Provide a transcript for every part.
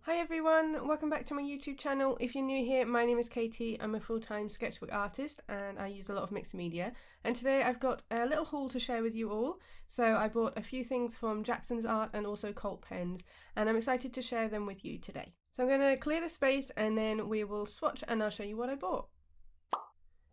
Hi everyone, welcome back to my YouTube channel. If you're new here, my name is Katie. I'm a full-time sketchbook artist and I use a lot of mixed media. And today I've got a little haul to share with you all. So I bought a few things from Jackson's Art and also Colt Pens, and I'm excited to share them with you today. So I'm going to clear the space and then we will swatch and I'll show you what I bought.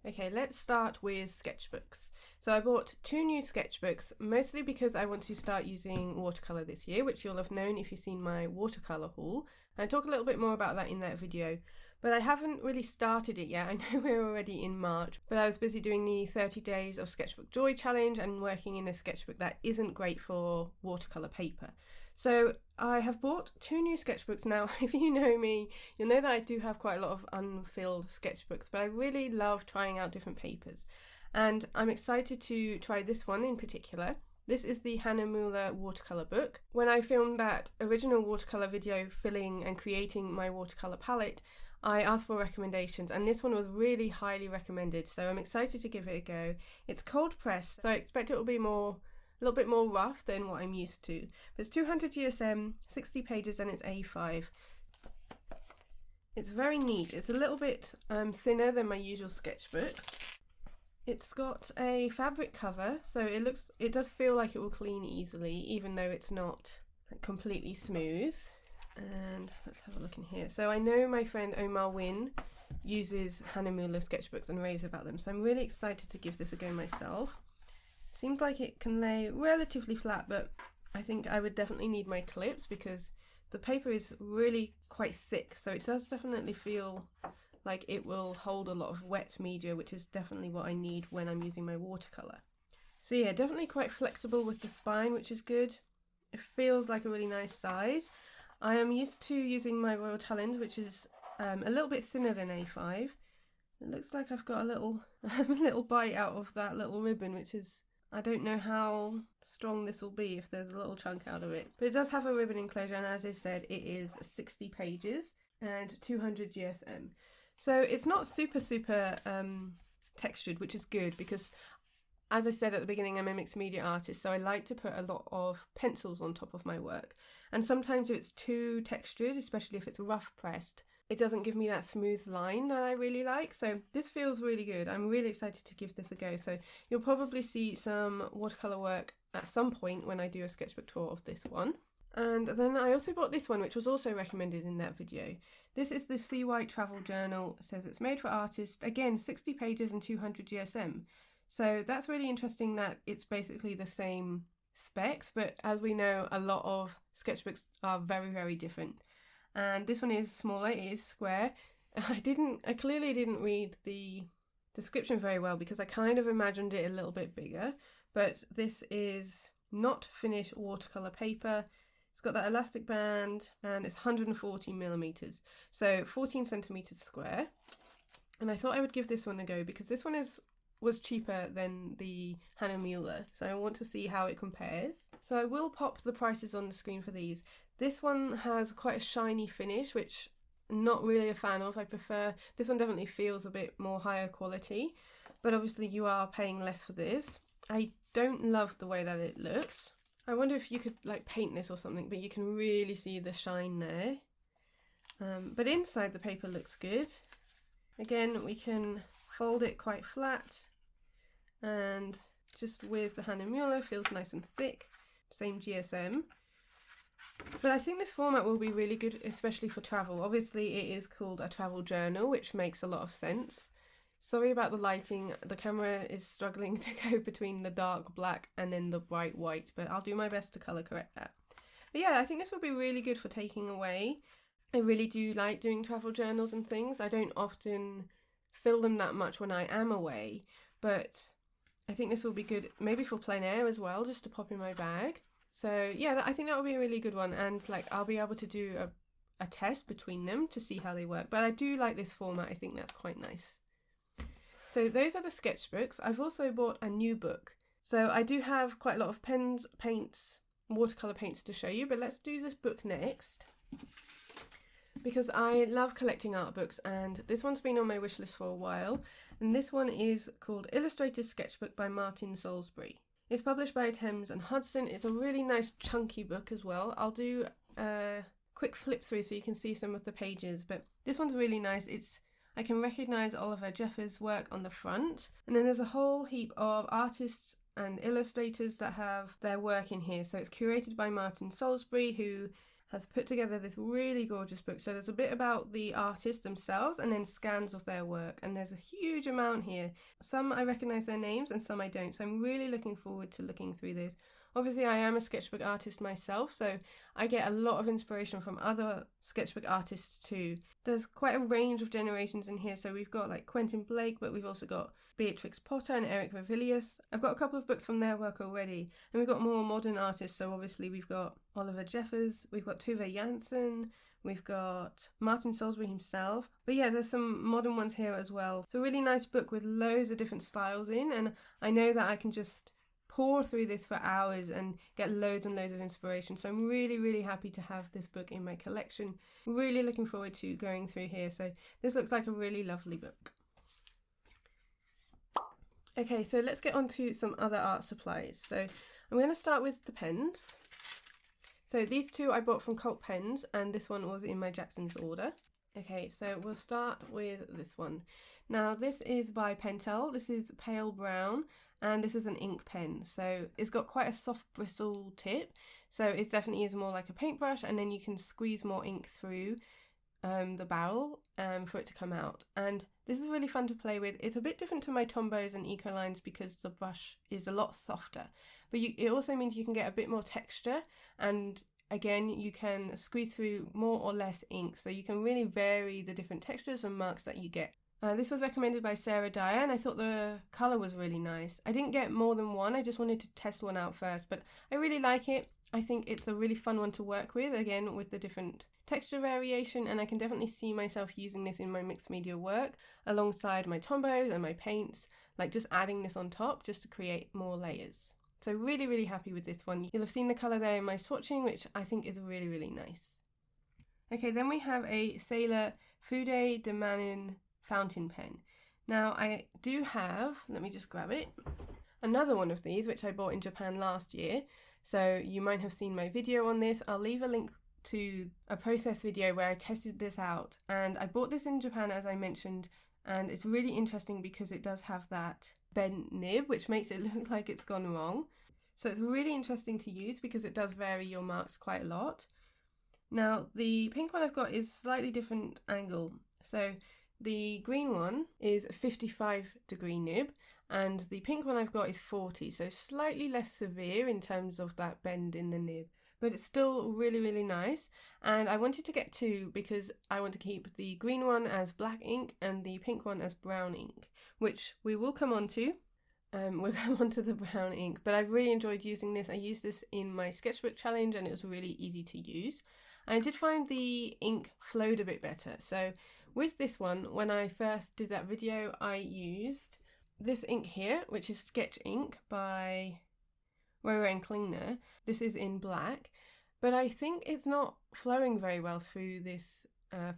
Okay, let's start with sketchbooks. So I bought two new sketchbooks, mostly because I want to start using watercolour this year, which you'll have known if you've seen my watercolour haul. I talk a little bit more about that in that video, but I haven't really started it yet. I know we're already in March, but I was busy doing the 30 days of Sketchbook Joy challenge and working in a sketchbook that isn't great for watercolour paper. So I have bought two new sketchbooks now. If you know me, you'll know that I do have quite a lot of unfilled sketchbooks, but I really love trying out different papers. And I'm excited to try this one in particular. This is the Hannah Muller watercolour book. When I filmed that original watercolour video filling and creating my watercolour palette, I asked for recommendations and this one was really highly recommended, so I'm excited to give it a go. It's cold pressed, so I expect it will be a little bit more rough than what I'm used to. But it's 200 GSM, 60 pages and it's A5. It's very neat. It's a little bit thinner than my usual sketchbooks. It's got a fabric cover, so it does feel like it will clean easily, even though it's not completely smooth. And let's have a look in here. So I know my friend Omar Wynn uses Hannah Muller sketchbooks and raves about them, so I'm really excited to give this a go myself. Seems like it can lay relatively flat, but I think I would definitely need my clips because the paper is really quite thick, so it does definitely feel like it will hold a lot of wet media, which is definitely what I need when I'm using my watercolour. So yeah, definitely quite flexible with the spine, which is good. It feels like a really nice size. I am used to using my Royal Talens, which is a little bit thinner than A5. It looks like I've got a little bite out of that little ribbon, which is, I don't know how strong this will be if there's a little chunk out of it. But it does have a ribbon enclosure, and as I said, it is 60 pages and 200 GSM. So it's not super textured, which is good because, as I said at the beginning, I'm a mixed media artist, so I like to put a lot of pencils on top of my work. And sometimes if it's too textured, especially if it's rough pressed, it doesn't give me that smooth line that I really like. So this feels really good. I'm really excited to give this a go. So you'll probably see some watercolour work at some point when I do a sketchbook tour of this one. And then I also bought this one, which was also recommended in that video. This is the Sea White Travel Journal. It says it's made for artists. Again, 60 pages and 200 GSM. So that's really interesting that it's basically the same specs, but as we know, a lot of sketchbooks are very, very different. And this one is smaller, it is square. I clearly didn't read the description very well because I kind of imagined it a little bit bigger, but this is not finished watercolour paper. It's got that elastic band and it's 140 millimeters, so 14 centimeters square. And I thought I would give this one a go because this one was cheaper than the Hannah Muller, so I want to see how it compares. So I will pop the prices on the screen for these. This one has quite a shiny finish, which I'm not really a fan of. I prefer, this one definitely feels a bit more higher quality, but obviously you are paying less for this. I don't love the way that it looks. I wonder if you could like paint this or something, but you can really see the shine there. But inside the paper looks good. Again, we can fold it quite flat, and just with the Hannah Muller feels nice and thick, same GSM. But I think this format will be really good, especially for travel. Obviously it is called a travel journal, which makes a lot of sense. Sorry about the lighting, the camera is struggling to go between the dark black and then the bright white, but I'll do my best to colour correct that. But yeah, I think this will be really good for taking away. I really do like doing travel journals and things. I don't often fill them that much when I am away, but I think this will be good maybe for plein air as well, just to pop in my bag. So yeah, I think that will be a really good one, and like I'll be able to do a test between them to see how they work. But I do like this format, I think that's quite nice. So those are the sketchbooks. I've also bought a new book. So I do have quite a lot of pens, paints, watercolour paints to show you, but let's do this book next, because I love collecting art books and this one's been on my wish list for a while, and this one is called Illustrated Sketchbook by Martin Salisbury. It's published by Thames and Hudson. It's a really nice chunky book as well. I'll do a quick flip through so you can see some of the pages, but this one's really nice. I can recognise Oliver Jeffers' work on the front, and then there's a whole heap of artists and illustrators that have their work in here. So it's curated by Martin Salisbury, who has put together this really gorgeous book. So there's a bit about the artists themselves and then scans of their work, and there's a huge amount here. Some I recognise their names and some I don't, so I'm really looking forward to looking through this. Obviously I am a sketchbook artist myself, so I get a lot of inspiration from other sketchbook artists too. There's quite a range of generations in here, so we've got like Quentin Blake, but we've also got Beatrix Potter and Eric Revilius. I've got a couple of books from their work already, and we've got more modern artists, so obviously we've got Oliver Jeffers, we've got Tove Jansson, we've got Martin Salisbury himself, but yeah, there's some modern ones here as well. It's a really nice book with loads of different styles in, and I know that I can just pour through this for hours and get loads and loads of inspiration. So I'm really happy to have this book in my collection. Really looking forward to going through here. So this looks like a really lovely book. Okay, so let's get on to some other art supplies. So I'm going to start with the pens. So these two I bought from Cult Pens, and this one was in my Jackson's order. Okay, so we'll start with this one. Now this is by Pentel. This is pale brown, and this is an ink pen. So it's got quite a soft bristle tip, so it definitely is more like a paintbrush, and then you can squeeze more ink through the barrel for it to come out. And this is really fun to play with. It's a bit different to my Tombows and Ecolines because the brush is a lot softer, but it also means you can get a bit more texture, and again you can squeeze through more or less ink, so you can really vary the different textures and marks that you get. This was recommended by Sarah Dyer, and I thought the colour was really nice. I didn't get more than one, I just wanted to test one out first, but I really like it. I think it's a really fun one to work with, again with the different texture variation, and I can definitely see myself using this in my mixed media work alongside my Tombows and my paints, like just adding this on top just to create more layers. So really happy with this one. You'll have seen the colour there in my swatching, which I think is really nice. Okay, then we have a Sailor Fude de Manin fountain pen. Now I do have, let me just grab it, another one of these which I bought in Japan last year, so you might have seen my video on this. I'll leave a link to a process video where I tested this out, and I bought this in Japan as I mentioned, and it's really interesting because it does have that bent nib which makes it look like it's gone wrong. So it's really interesting to use because it does vary your marks quite a lot. Now the pink one I've got is slightly different angle, so the green one is a 55-degree nib and the pink one I've got is 40, so slightly less severe in terms of that bend in the nib, but it's still really nice. And I wanted to get two because I want to keep the green one as black ink and the pink one as brown ink, which we will come on to. We'll come on to the brown ink, but I've really enjoyed using this. I used this in my sketchbook challenge and it was really easy to use. I did find the ink flowed a bit better, so with this one, when I first did that video, I used this ink here, which is Sketch Ink by Rowan Klingner. This is in black, but I think it's not flowing very well through this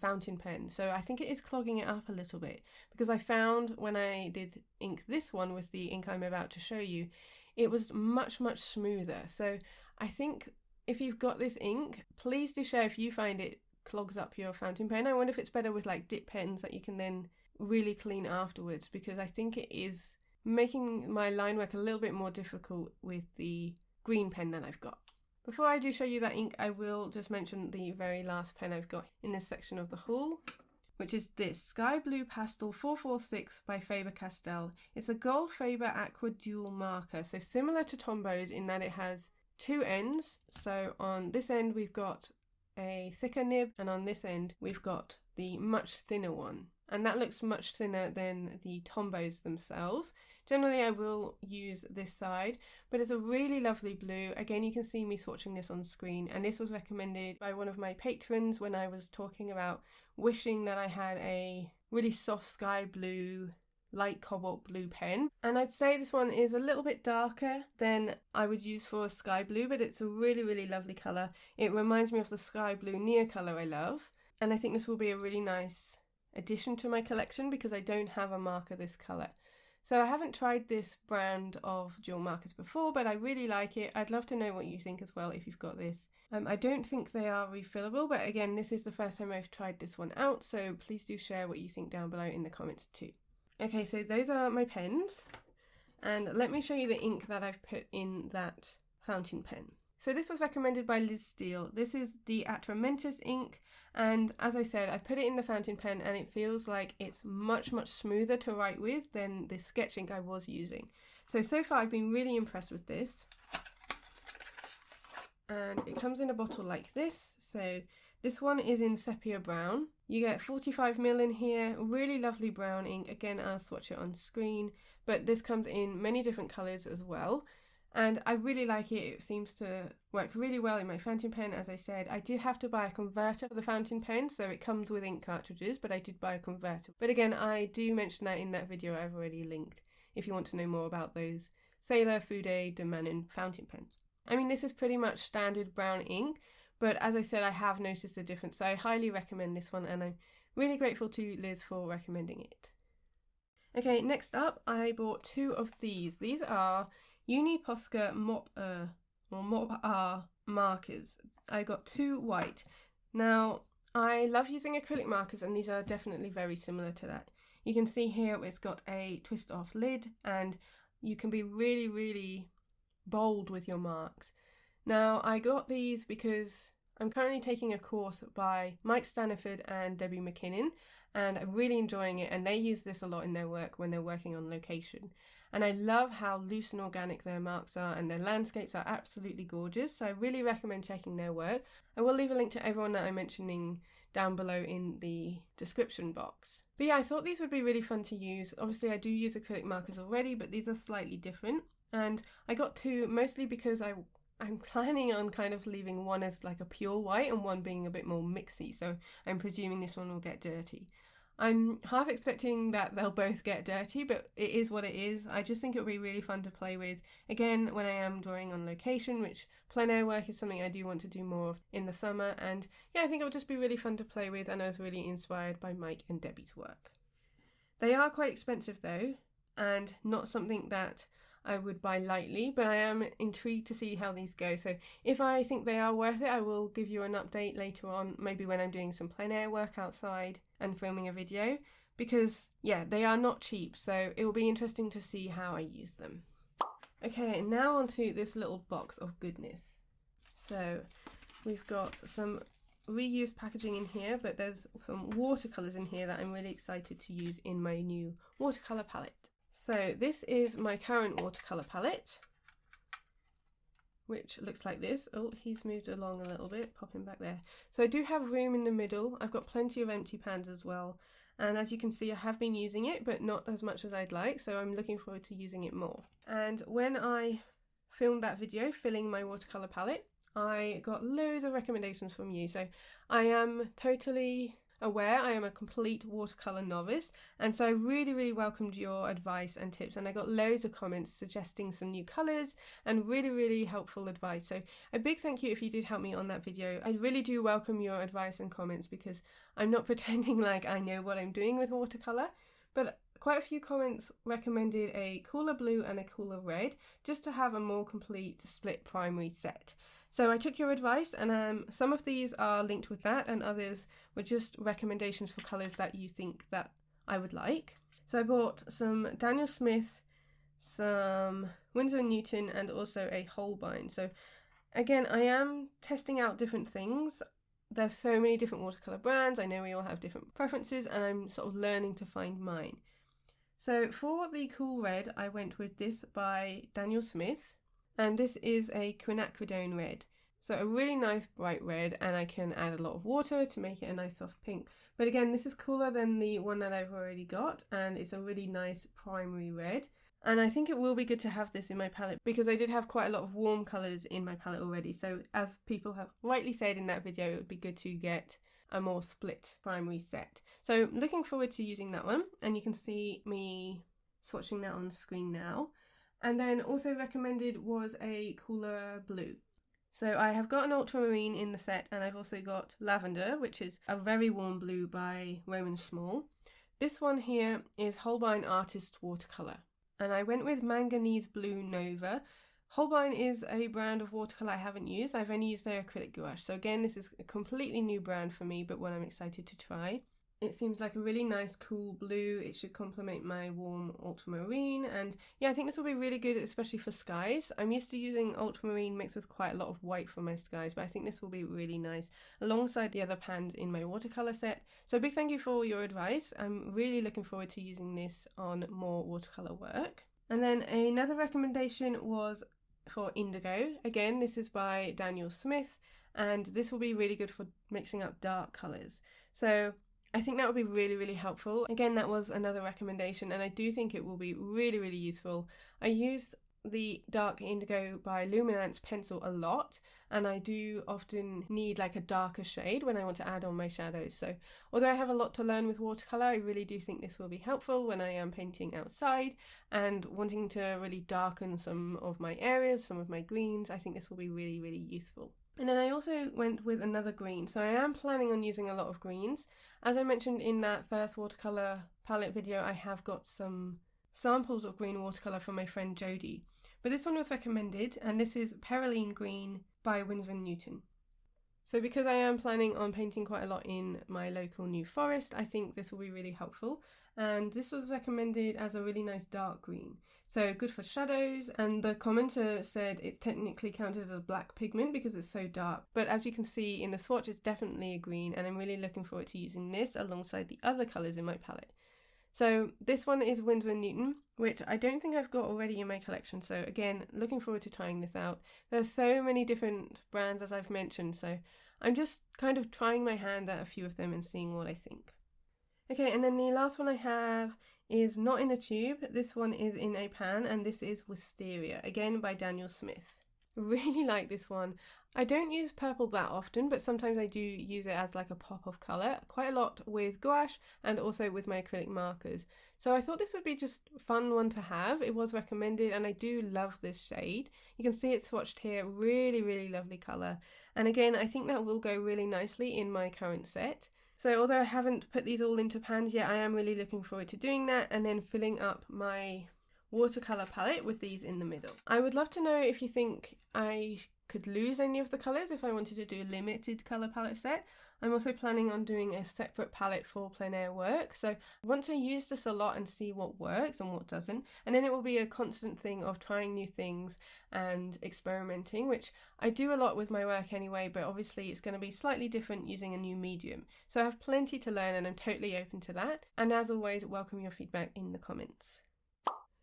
fountain pen, so I think it is clogging it up a little bit, because I found when I did ink this one with the ink I'm about to show you, it was much smoother. So I think if you've got this ink, please do share if you find it clogs up your fountain pen. I wonder if it's better with like dip pens that you can then really clean afterwards, because I think it is making my line work a little bit more difficult with the green pen that I've got. Before I do show you that ink, I will just mention the very last pen I've got in this section of the haul, which is this Sky Blue Pastel 446 by Faber-Castell. It's a gold Faber Aqua Dual marker, so similar to Tombows in that it has two ends. So on this end we've got a thicker nib, and on this end we've got the much thinner one, and that looks much thinner than the Tombows themselves. Generally I will use this side, but it's a really lovely blue. Again, you can see me swatching this on screen, and this was recommended by one of my patrons when I was talking about wishing that I had a really soft sky blue, light cobalt blue pen. And I'd say this one is a little bit darker than I would use for a sky blue, but it's a really lovely colour. It reminds me of the sky blue near colour I love, and I think this will be a really nice addition to my collection because I don't have a marker this colour. So I haven't tried this brand of dual markers before, but I really like it. I'd love to know what you think as well if you've got this. I don't think they are refillable, but again, this is the first time I've tried this one out, so please do share what you think down below in the comments too. Okay, so those are my pens, and let me show you the ink that I've put in that fountain pen. So this was recommended by Liz Steele. This is the Atramentus ink, and as I said, I put it in the fountain pen and it feels like it's much smoother to write with than the sketch ink I was using. So far I've been really impressed with this. And it comes in a bottle like this. So this one is in sepia brown. You get 45ml in here, really lovely brown ink. Again, I'll swatch it on screen, but this comes in many different colours as well. And I really like it. It seems to work really well in my fountain pen. As I said, I did have to buy a converter for the fountain pen, so it comes with ink cartridges, but I did buy a converter. But again, I do mention that in that video I've already linked if you want to know more about those Sailor, Food Aid, and Manon fountain pens. I mean, this is pretty much standard brown ink, but as I said, I have noticed a difference, so I highly recommend this one, and I'm really grateful to Liz for recommending it. Okay, next up, I bought two of these. These are Uni Posca Mop R markers. I got two white. Now, I love using acrylic markers, and these are definitely very similar to that. You can see here it's got a twist off lid, and you can be really bold with your marks. Now, I got these because I'm currently taking a course by Mike Staniford and Debbie McKinnon, and I'm really enjoying it, and they use this a lot in their work when they're working on location. And I love how loose and organic their marks are, and their landscapes are absolutely gorgeous, so I really recommend checking their work. I will leave a link to everyone that I'm mentioning down below in the description box. But yeah, I thought these would be really fun to use. Obviously, I do use acrylic markers already, but these are slightly different. And I got two mostly because I'm planning on kind of leaving one as like a pure white and one being a bit more mixy, so I'm presuming this one will get dirty. I'm half expecting that they'll both get dirty, but it is what it is. I just think it'll be really fun to play with, again, when I am drawing on location, which plein air work is something I do want to do more of in the summer, and yeah, I think it'll just be really fun to play with, and I was really inspired by Mike and Debbie's work. They are quite expensive though, and not something that I would buy lightly, but I am intrigued to see how these go. So if I think they are worth it, I will give you an update later on, maybe when I'm doing some plein air work outside and filming a video, because yeah, they are not cheap, so it will be interesting to see how I use them. Okay, now onto this little box of goodness. So we've got some reused packaging in here, but there's some watercolours in here that I'm really excited to use in my new watercolour palette. So this is my current watercolour palette, which looks like this. Oh, he's moved along a little bit, pop him back there. So I do have room in the middle. I've got plenty of empty pans as well. And as you can see, I have been using it, but not as much as I'd like. So I'm looking forward to using it more. And when I filmed that video, filling my watercolour palette, I got loads of recommendations from you. So I am totally aware I am a complete watercolour novice, and so I really welcomed your advice and tips, and I got loads of comments suggesting some new colours and really helpful advice. So a big thank you if you did help me on that video. I really do welcome your advice and comments, because I'm not pretending like I know what I'm doing with watercolour, but quite a few comments recommended a cooler blue and a cooler red just to have a more complete split primary set. So I took your advice, and some of these are linked with that, and others were just recommendations for colours that you think that I would like. So I bought some Daniel Smith, some Winsor & Newton, and also a Holbein. So again, I am testing out different things. There's so many different watercolour brands. I know we all have different preferences, and I'm sort of learning to find mine. So for the cool red, I went with this by Daniel Smith. And this is a quinacridone red. So a really nice bright red, and I can add a lot of water to make it a nice soft pink. But again, this is cooler than the one that I've already got, and it's a really nice primary red. And I think it will be good to have this in my palette, because I did have quite a lot of warm colours in my palette already. So as people have rightly said in that video, it would be good to get a more split primary set. So looking forward to using that one, and you can see me swatching that on screen now. And then also recommended was a cooler blue. So I have got an ultramarine in the set, and I've also got lavender, which is a very warm blue by Roman Small. This one here is Holbein Artist Watercolour. and I went with Manganese Blue Nova. Holbein is a brand of watercolour I haven't used. I've only used their acrylic gouache. So again, this is a completely new brand for me, but one I'm excited to try. It seems like a really nice cool blue. It should complement my warm ultramarine, and yeah, I think this will be really good, especially for skies. I'm used to using ultramarine mixed with quite a lot of white for my skies, but I think this will be really nice alongside the other pans in my watercolour set. So a big thank you for all your advice. I'm really looking forward to using this on more watercolour work. And then another recommendation was for indigo. Again, this is by Daniel Smith, and this will be really good for mixing up dark colours. So I think that would be really, really helpful. Again, that was another recommendation, and I do think it will be really, really useful. I used the dark indigo by Luminance pencil a lot, and I do often need like a darker shade when I want to add on my shadows. So although I have a lot to learn with watercolour, I really do think this will be helpful when I am painting outside and wanting to really darken some of my areas, some of my greens. I think this will be really, really useful. And then I also went with another green, so I am planning on using a lot of greens. As I mentioned in that first watercolour palette video, I have got some samples of green watercolour from my friend Jodie. But this one was recommended, and this is Perylene Green by Winsor & Newton. So because I am planning on painting quite a lot in my local New Forest, I think this will be really helpful. And this was recommended as a really nice dark green. So good for shadows, and the commenter said it's technically counted as a black pigment because it's so dark. But as you can see in the swatch, it's definitely a green, and I'm really looking forward to using this alongside the other colours in my palette. So this one is Winsor & Newton, which I don't think I've got already in my collection. So again, looking forward to trying this out. There's so many different brands, as I've mentioned, so I'm just kind of trying my hand at a few of them and seeing what I think. Okay, and then the last one I have is not in a tube. This one is in a pan, and this is Wisteria, again by Daniel Smith. I really like this one. I don't use purple that often, but sometimes I do use it as like a pop of colour, quite a lot with gouache and also with my acrylic markers. So I thought this would be just a fun one to have. It was recommended, and I do love this shade. You can see it's swatched here, really, really lovely colour. And again, I think that will go really nicely in my current set. So although I haven't put these all into pans yet, I am really looking forward to doing that and then filling up my watercolour palette with these in the middle. I would love to know if you think I could lose any of the colours if I wanted to do a limited colour palette set. I'm also planning on doing a separate palette for plein air work, so I want to use this a lot and see what works and what doesn't, and then it will be a constant thing of trying new things and experimenting, which I do a lot with my work anyway, but obviously it's going to be slightly different using a new medium. So I have plenty to learn, and I'm totally open to that, and as always, welcome your feedback in the comments.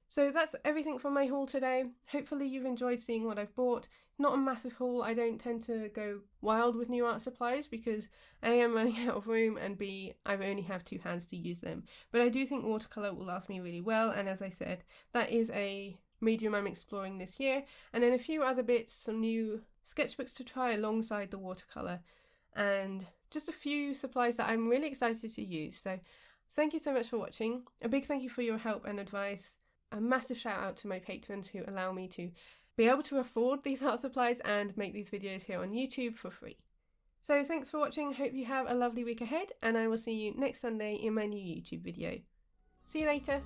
So that's everything from my haul today. Hopefully you've enjoyed seeing what I've bought. Not a massive haul. I don't tend to go wild with new art supplies because A, I'm running out of room, and B, I only have 2 hands to use them. But I do think watercolour will last me really well, and as I said, that is a medium I'm exploring this year. And then a few other bits, some new sketchbooks to try alongside the watercolour, and just a few supplies that I'm really excited to use. So thank you so much for watching. A big thank you for your help and advice. A massive shout out to my patrons who allow me to be able to afford these art supplies and make these videos here on YouTube for free. So thanks for watching, hope you have a lovely week ahead, and I will see you next Sunday in my new YouTube video. See you later!